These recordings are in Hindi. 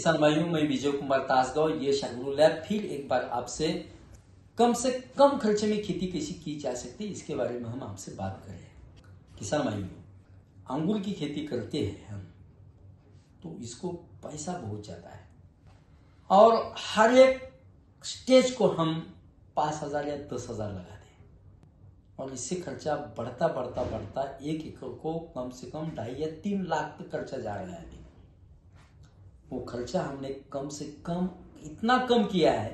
किसान भाइयों, मैं विजय कुमार तासगांव, ये शाहगुरु लैब फिर एक बार आपसे से कम खर्चे में खेती कैसी की जा सकती है इसके बारे में हम आपसे बात करें। किसान भाइयों, अंगूर की खेती करते हैं हम, तो इसको पैसा बहुत ज्यादा है और हर एक स्टेज को हम 5,000 या 10,000 लगा दें और इससे खर्चा बढ़ता बढ़ता बढ़ता 1 एकड़ को कम से कम 2.5 या 3 लाख तक खर्चा जा रहा है। वो खर्चा हमने कम से कम इतना कम किया है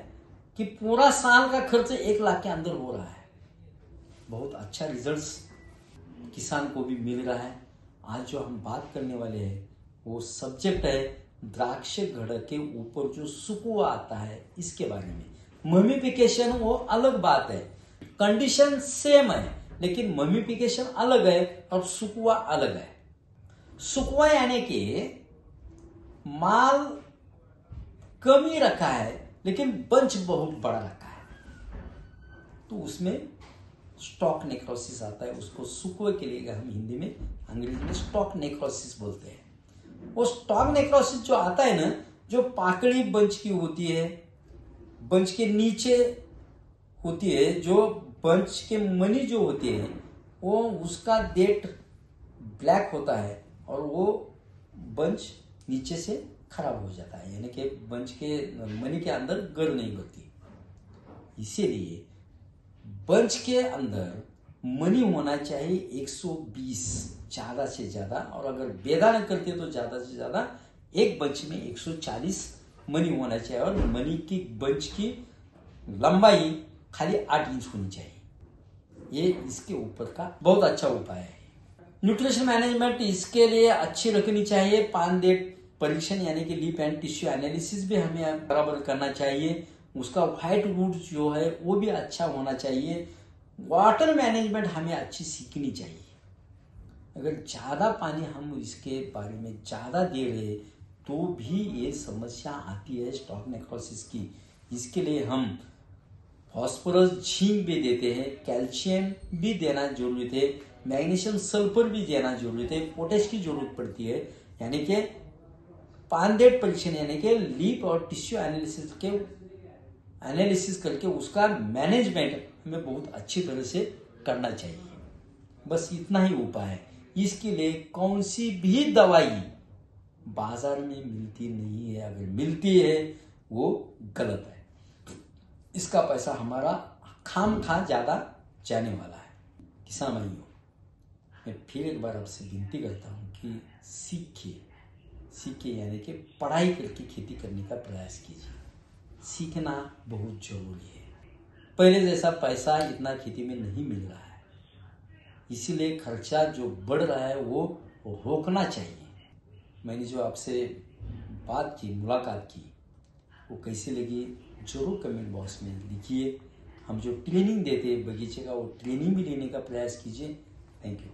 कि पूरा साल का खर्च 1 लाख के अंदर हो रहा है। बहुत अच्छा रिजल्ट्स किसान को भी मिल रहा है। आज जो हम बात करने वाले हैं वो सब्जेक्ट है द्राक्ष घड़ के ऊपर जो सुकुआ आता है इसके बारे में। ममीफिकेशन वो अलग बात है, कंडीशन सेम है लेकिन ममीफिकेशन अलग है और सुकुआ अलग है। सुकुआ यानी कि माल कमी रखा है लेकिन बंच बहुत बड़ा रखा है, तो उसमें स्टॉक नेक्रोसिस आता है। उसको सुकुए के लिए हम हिंदी में, अंग्रेजी में स्टॉक नेक्रोसिस बोलते हैं। वो स्टॉक नेक्रोसिस जो आता है ना, जो पाकड़ी बंच की होती है, बंच के नीचे होती है, जो बंच के मनी जो होती है वो उसका डेट ब्लैक होता है और वो बंच नीचे से खराब हो जाता है, यानी कि बंच के मनी के अंदर गड़ नहीं बनती। इसीलिए बंच के अंदर मनी होना चाहिए 120 ज्यादा से ज्यादा, और अगर बेदा न करते तो ज्यादा से ज्यादा एक बंच में 140 मनी होना चाहिए और मनी की बंच की लंबाई खाली 8 इंच होनी चाहिए। ये इसके ऊपर का बहुत अच्छा उपाय है। न्यूट्रिशन मैनेजमेंट इसके लिए अच्छी रखनी चाहिए। पान डेट परीक्षण यानी कि लीफ एंड टिश्यू एनालिसिस भी हमें बराबर करना चाहिए। उसका व्हाइट रूट जो है वो भी अच्छा होना चाहिए। वाटर मैनेजमेंट हमें अच्छी सीखनी चाहिए। अगर ज्यादा पानी हम इसके बारे में ज्यादा दे रहे तो भी ये समस्या आती है स्टॉक नेक्रोसिस की। इसके लिए हम फास्फोरस, झिंक भी देते हैं, कैल्शियम भी देना जरूरी है, मैग्नीशियम सल्फर भी देना जरूरी है, पोटेश की जरूरत पड़ती है। यानी कि पानडेट परीक्षण यानी कि लीफ और टिश्यू एनालिसिस करके उसका मैनेजमेंट हमें बहुत अच्छी तरह से करना चाहिए। बस इतना ही उपाय है। इसके लिए कौन सी भी दवाई बाजार में मिलती नहीं है, अगर मिलती है वो गलत है। इसका पैसा हमारा खामखा ज्यादा जाने वाला है। किसान भाइयों, मैं फिर एक बार आपसे विनती करता हूं कि सीखिए यानी कि पढ़ाई करके खेती करने का प्रयास कीजिए। सीखना बहुत जरूरी है। पहले जैसा पैसा इतना खेती में नहीं मिल रहा है, इसीलिए खर्चा जो बढ़ रहा है वो रोकना चाहिए। मैंने जो आपसे बात की, मुलाकात की, वो कैसी लगी जरूर कमेंट बॉक्स में लिखिए। हम जो ट्रेनिंग देते हैं बगीचे का, वो ट्रेनिंग भी लेने का प्रयास कीजिए। Thank you.